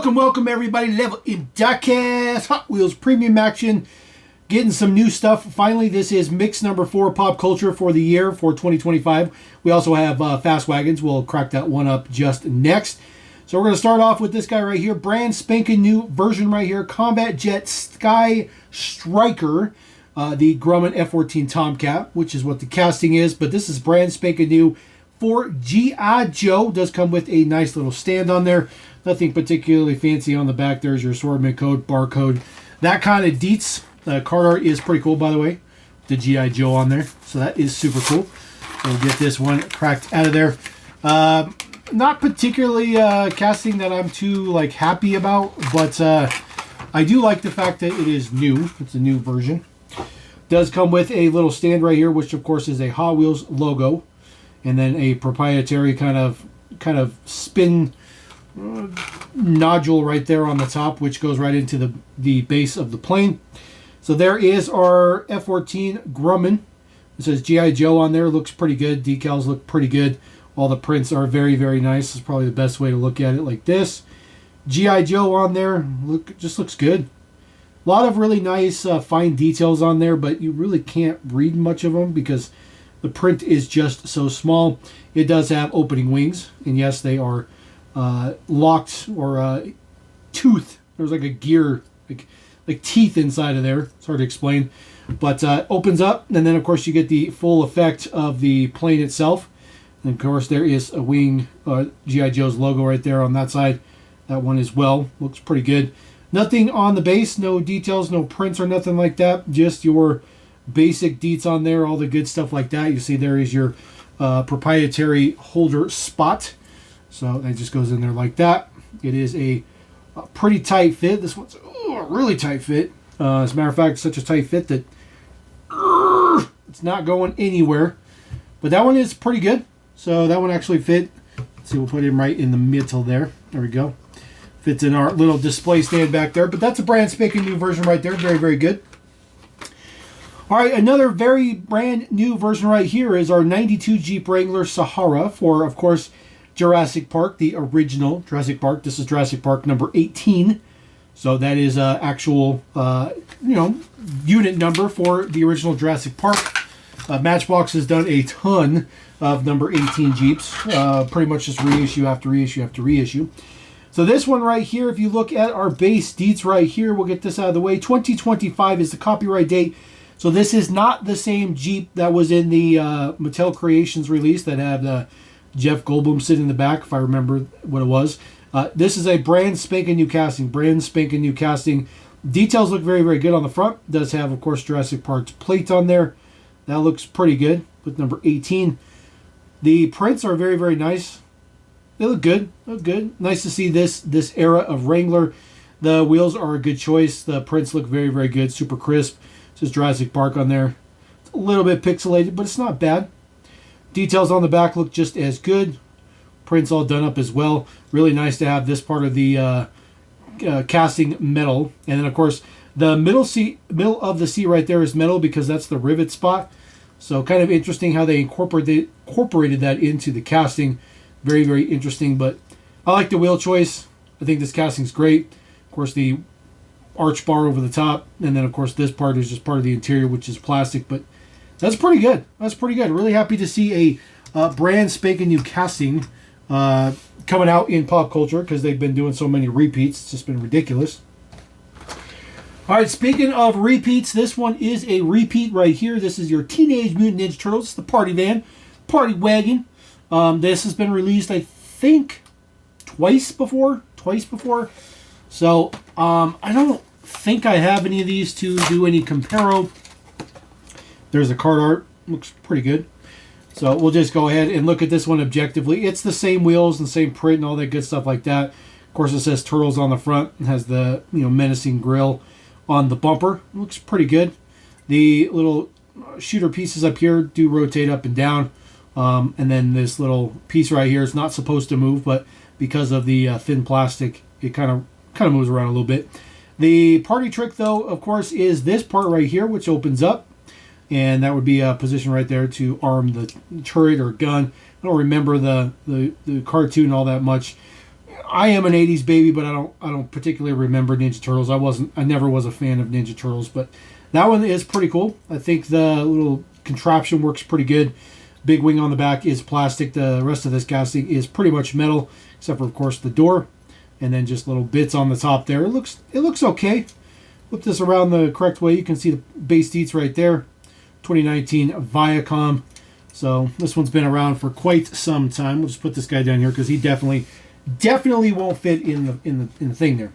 Welcome everybody. Level in Diecast Hot Wheels premium action. Getting some new stuff. Finally, this is mix number 4 pop culture for the year for 2025. We also have Fast Wagons. We'll crack that one up just next. So we're going to start off with this guy right here. Brand spanking new version right here. Combat Jet Sky Striker. The Grumman F-14 Tomcat, which is what the casting is. But this is brand spanking new for G.I. Joe. Does come with a nice little stand on there. Nothing particularly fancy on the back. There's your assortment code, barcode, that kind of deets. Card art is pretty cool, by the way. The G.I. Joe on there. So that is super cool. So we'll get this one cracked out of there. Not particularly casting that I'm too happy about, but I do like the fact that it is new. It's a new version. Does come with a little stand right here, which of course is a Hot Wheels logo, and then a proprietary kind of spin nodule right there on the top, which goes right into the base of the plane. So there is our F-14 Grumman. It says G.I. Joe on there. Looks pretty good. Decals look pretty good. All the prints are very, very nice. It's probably the best way to look at it, like this. G.I. Joe on there. Just looks good. A lot of really nice fine details on there, but you really can't read much of them because the print is just so small. It does have opening wings, and yes, they are locked or tooth. There's like a gear, like teeth inside of there. It's hard to explain, but opens up, and then of course you get the full effect of the plane itself. And of course there is a wing, G.I. Joe's logo right there on that side. That one as well looks pretty good. Nothing on the base, no details, no prints or nothing like that. Just your basic deets on there, all the good stuff like that. You see there is your proprietary holder spot. So that just goes in there like that. It is a pretty tight fit. This one's a really tight fit. As a matter of fact, such a tight fit that it's not going anywhere. But that one is pretty good. So that one actually fit. Let's see, we'll put him right in the middle there. There we go. Fits in our little display stand back there. But that's a brand spanking new version right there. Very, very good. All right, another very brand new version right here is our 92 Jeep Wrangler Sahara for, of course, Jurassic Park, the original Jurassic Park. This is Jurassic Park number 18. So that is actual, unit number for the original Jurassic Park. Matchbox has done a ton of number 18 Jeeps. Pretty much just reissue after reissue after reissue. So this one right here, if you look at our base deets right here, we'll get this out of the way. 2025 is the copyright date. So this is not the same Jeep that was in the Mattel Creations release that had Jeff Goldblum sitting in the back, if I remember what it was. This is a brand spanking new casting. Brand spanking new casting. Details look very, very good on the front. It does have, of course, Jurassic Park's plate on there. That looks pretty good with number 18. The prints are very, very nice. They look good. Look good. Nice to see this era of Wrangler. The wheels are a good choice. The prints look very, very good. Super crisp. It says Jurassic Park on there. It's a little bit pixelated, but it's not bad. Details on the back look just as good. Prints all done up as well. Really nice to have this part of the casting metal. And then, of course, the middle of the seat right there is metal because that's the rivet spot. So kind of interesting how they incorporated that into the casting. Very, very interesting. But I like the wheel choice. I think this casting's great. Of course, the arch bar over the top. And then, of course, this part is just part of the interior, which is plastic. But that's pretty good. That's pretty good. Really happy to see a brand spanking new casting coming out in pop culture because they've been doing so many repeats. It's just been ridiculous. All right, speaking of repeats, this one is a repeat right here. This is your Teenage Mutant Ninja Turtles. It's the party van, party wagon. This has been released, I think, twice before. So I don't think I have any of these to do any comparo. There's the card art. Looks pretty good. So we'll just go ahead and look at this one objectively. It's the same wheels and same print and all that good stuff like that. Of course, it says Turtles on the front. It has the menacing grill on the bumper. Looks pretty good. The little shooter pieces up here do rotate up and down. And then this little piece right here is not supposed to move, but because of the thin plastic, it kind of moves around a little bit. The party trick, though, of course, is this part right here, which opens up. And that would be a position right there to arm the turret or gun. I don't remember the cartoon all that much. I am an 80s baby, but I don't particularly remember Ninja Turtles. I never was a fan of Ninja Turtles, but that one is pretty cool. I think the little contraption works pretty good. Big wing on the back is plastic. The rest of this casting is pretty much metal, except for, of course, the door, and then just little bits on the top there. It looks okay. Flip this around the correct way. You can see the base deets right there. 2019 Viacom. So this one's been around for quite some time. We'll just put this guy down here because he definitely won't fit in the thing there.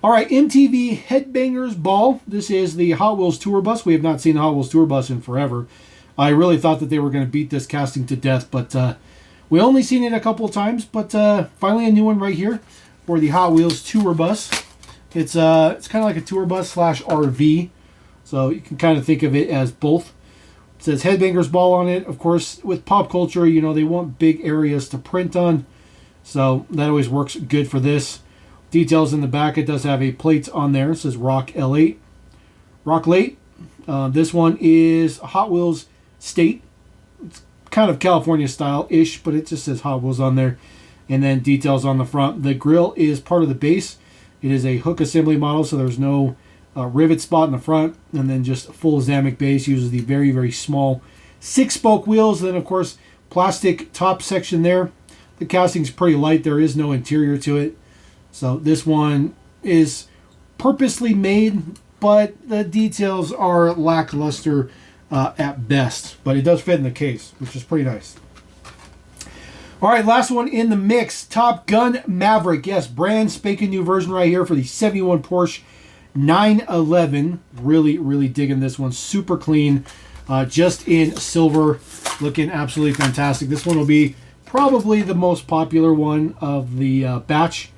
All right, MTV Headbangers Ball. This is the Hot Wheels tour bus. We have not seen the Hot Wheels tour bus in forever. I really thought that they were going to beat this casting to death, but we only seen it a couple of times. But finally, a new one right here for the Hot Wheels tour bus. It's kind of like a tour bus / RV, so you can kind of think of it as both. It says Headbangers Ball on it. Of course, with pop culture, you know, they want big areas to print on. So that always works good for this. Details in the back. It does have a plate on there. It says Rock L8. Rock Late. This one is Hot Wheels State. It's kind of California style-ish, but it just says Hot Wheels on there. And then details on the front. The grill is part of the base. It is a hook assembly model, so there's no rivet spot in the front, and then just full Zamic base. Uses the very, very small 6-spoke wheels. Then, of course, plastic top section there. The casting's pretty light. There is no interior to it. So this one is purposely made, but the details are lackluster at best. But it does fit in the case, which is pretty nice. All right, last one in the mix. Top Gun Maverick. Yes, brand spanking new version right here for the 71 Porsche 911. Really, really digging this one. Super clean. Just in silver. Looking absolutely fantastic. This one will be probably the most popular one of the batch.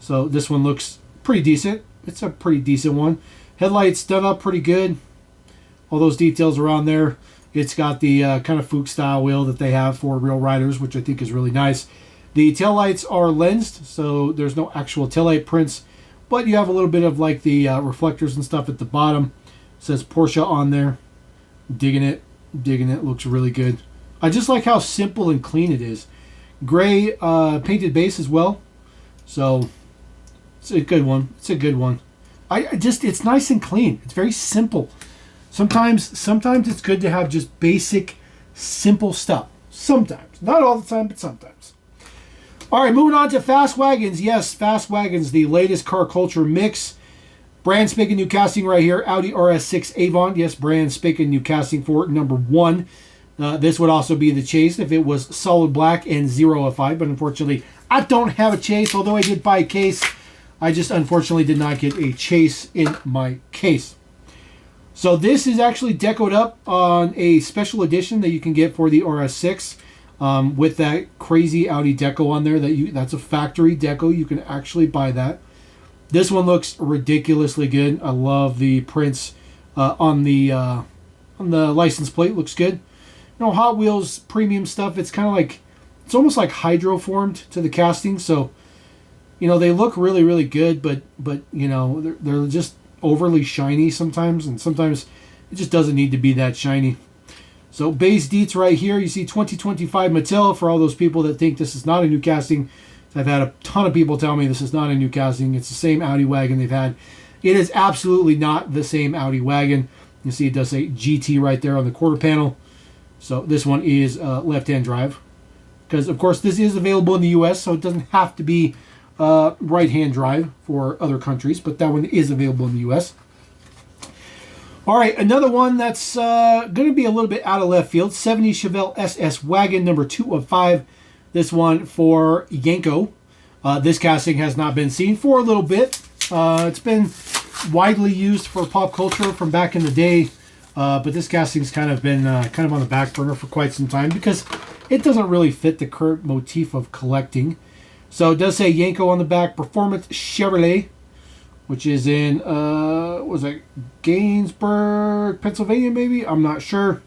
So this one looks pretty decent. It's a pretty decent one. Headlights done up pretty good. All those details around there. It's got the kind of Fuchs style wheel that they have for real riders, which I think is really nice. The taillights are lensed, so there's no actual taillight prints. But you have a little bit of like the reflectors and stuff at the bottom. It says Porsche on there. Digging it. Digging it. Looks really good. I just like how simple and clean it is. Gray painted base as well. So it's a good one. It's a good one. It's nice and clean. It's very simple. Sometimes it's good to have just basic, simple stuff. Sometimes. Not all the time, but sometimes. All right, moving on to Fast Wagons. Yes, Fast Wagons, the latest car culture mix. Brand spanking new casting right here. Audi RS6 Avant. Yes, brand spanking new casting for number 1. This would also be the chase if it was solid black and 0 Fi. But unfortunately, I don't have a chase. Although I did buy a case, I just unfortunately did not get a chase in my case. So this is actually decoed up on a special edition that you can get for the RS6 with that crazy Audi deco on there. That's a factory deco. You can actually buy that. This one looks ridiculously good. I love the prints on the license plate. Looks good. You know, Hot Wheels premium stuff. It's kind of like, it's almost like hydroformed to the casting. So, you know, they look really, really good, but you know, they're just overly shiny sometimes, and sometimes it just doesn't need to be that shiny. So base deets right here. You see 2025 Mattel for all those people that think this is not a new casting. I've had a ton of people tell me this is not a new casting. It's the same Audi wagon they've had. It is absolutely not the same Audi wagon. You see it does say GT right there on the quarter panel. So this one is left-hand drive. Because, of course, this is available in the U.S., so it doesn't have to be right-hand drive for other countries, but that one is available in the U.S. All right, another one that's going to be a little bit out of left field. 70 Chevel SS Wagon, number 2 of 5. This one for Yanko. This casting has not been seen for a little bit. It's been widely used for pop culture from back in the day, but this casting's kind of been kind of on the back burner for quite some time because it doesn't really fit the current motif of collecting. So it does say Yanko on the back. Performance Chevrolet, which is in was it Gainsbourg, Pennsylvania? Maybe, I'm not sure.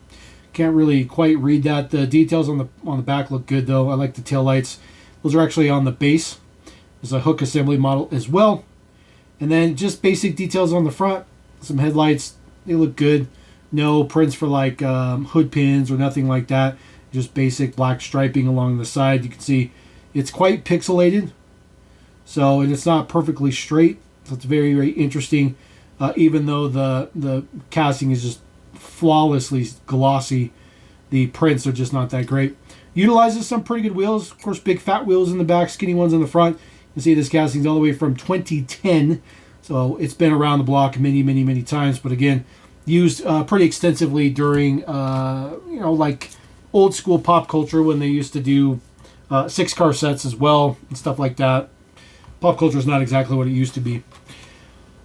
Can't really quite read that. The details on the back look good though. I like the tail lights. Those are actually on the base. There's a hook assembly model as well, and then just basic details on the front. Some headlights. They look good. No prints for like hood pins or nothing like that. Just basic black striping along the side. You can see it's quite pixelated. So, and it's not perfectly straight. So it's very, very interesting. Even though the casting is just flawlessly glossy, the prints are just not that great. Utilizes some pretty good wheels. Of course, big fat wheels in the back, skinny ones in the front. You can see this casting's all the way from 2010. So it's been around the block many, many, many times. But again, used pretty extensively during, like old school pop culture when they used to do 6-car sets as well and stuff like that. Pop culture is not exactly what it used to be.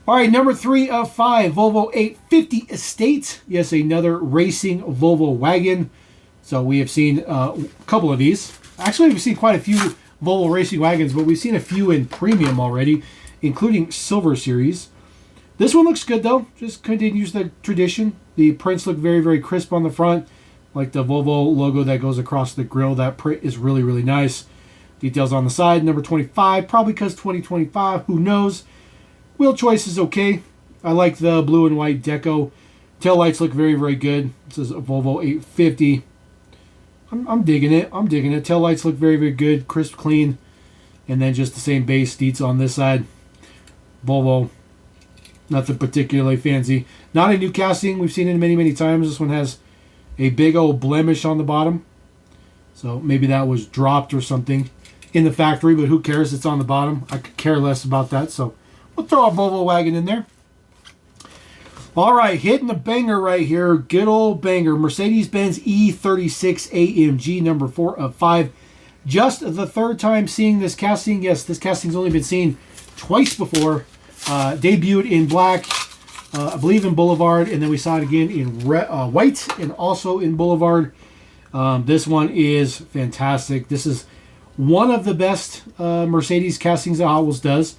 All right, number 3 of 5, Volvo 850 Estate. Yes, another racing Volvo wagon. So we have seen a couple of these. Actually, we've seen quite a few Volvo racing wagons, but we've seen a few in premium already, including Silver Series. This one looks good, though. Just continues the tradition. The prints look very, very crisp on the front, like the Volvo logo that goes across the grille. That print is really, really nice. Details on the side, number 25, probably because 2025, who knows. Wheel choice is okay. I like the blue and white deco. Tail lights look very, very good. This is a Volvo 850. I'm digging it. I'm digging it. Tail lights look very, very good. Crisp, clean. And then just the same base deets on this side. Volvo. Nothing particularly fancy. Not a new casting. We've seen it many, many times. This one has a big old blemish on the bottom. So maybe that was dropped or something in the factory, but who cares? It's on the bottom. I could care less about that. So we'll throw a Volvo wagon in there. All right, hitting the banger right here. Good old banger. Mercedes-Benz E36 AMG, number 4 of 5. Just the third time seeing this casting. Yes, this casting's only been seen twice before. Debuted in black, I believe in Boulevard, and then we saw it again in white and also in Boulevard. This one is fantastic. This is one of the best Mercedes castings that Hot Wheels does.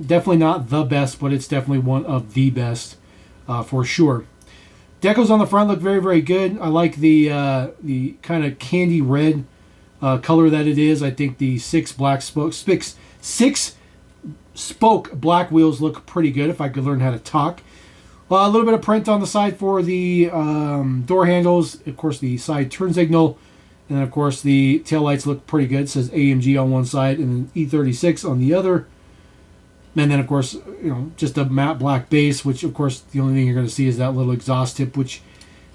Definitely not the best, but it's definitely one of the best for sure. Decals on the front look very, very good. I like the kind of candy red color that it is. I think the six spoke black wheels look pretty good if I could learn how to talk. A little bit of print on the side for the door handles. Of course, the side turn signal. And then, of course, the taillights look pretty good. It says AMG on one side and then E36 on the other. And then, of course, just a matte black base, which, of course, the only thing you're going to see is that little exhaust tip, which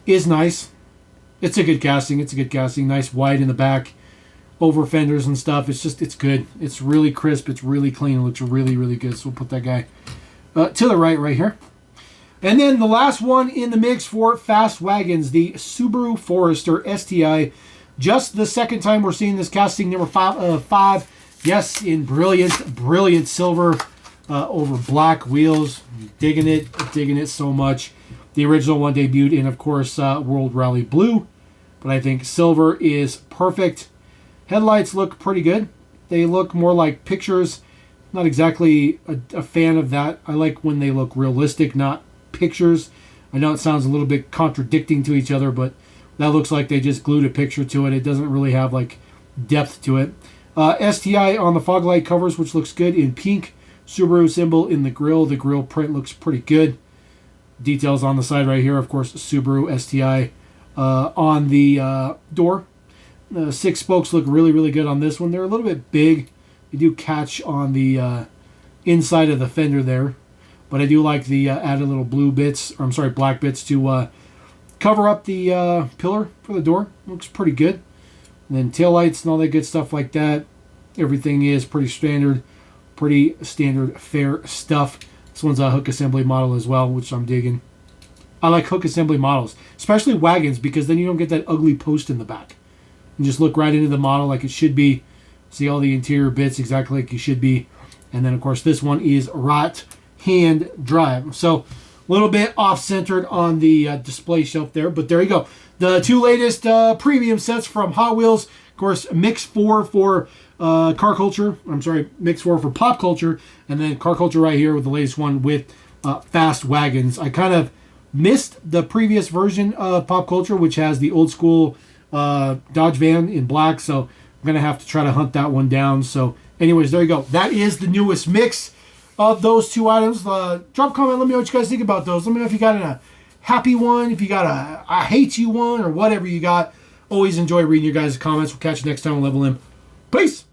is nice. It's a good casting. It's a good casting. Nice white in the back. Over fenders and stuff. It's good. It's really crisp. It's really clean. It looks really, really good. So we'll put that guy to the right here. And then the last one in the mix for fast wagons, the Subaru Forester STI. Just the second time we're seeing this casting, number 5 of 5. Yes, in brilliant, brilliant silver over black wheels. Digging it so much. The original one debuted in, of course, World Rally Blue. But I think silver is perfect. Headlights look pretty good. They look more like pictures. Not exactly a fan of that. I like when they look realistic, not pictures. I know it sounds a little bit contradicting to each other, but that looks like they just glued a picture to it. It doesn't really have like depth to it. STI on the fog light covers, which looks good in pink. Subaru symbol in the grille. The grille print looks pretty good. Details on the side right here, of course, Subaru STI on the door. 6 spokes look really, really good on this one. They're a little bit big. They do catch on the inside of the fender there. But I do like the added little black bits to cover up the pillar for the door. Looks pretty good. And then taillights and all that good stuff like that. Everything is pretty standard fair stuff. This one's a hook assembly model as well, which I'm digging. I like hook assembly models, especially wagons, because then you don't get that ugly post in the back. You just look right into the model like it should be. See all the interior bits exactly like you should be. And then, of course, this one is right-hand drive. So a little bit off-centered on the display shelf there, but there you go. The 2 latest premium sets from Hot Wheels. Of course, Mix 4 for car culture. Mix 4 for pop culture. And then car culture right here with the latest one with fast wagons. I kind of missed the previous version of pop culture, which has the old school Dodge van in black. So I'm going to have to try to hunt that one down. So anyways, there you go. That is the newest mix of those 2 items. Drop a comment. Let me know what you guys think about those. Let me know if you got a happy one, if you got a I hate you one, or whatever you got. Always enjoy reading your guys' comments. We'll catch you next time on Level M. Peace.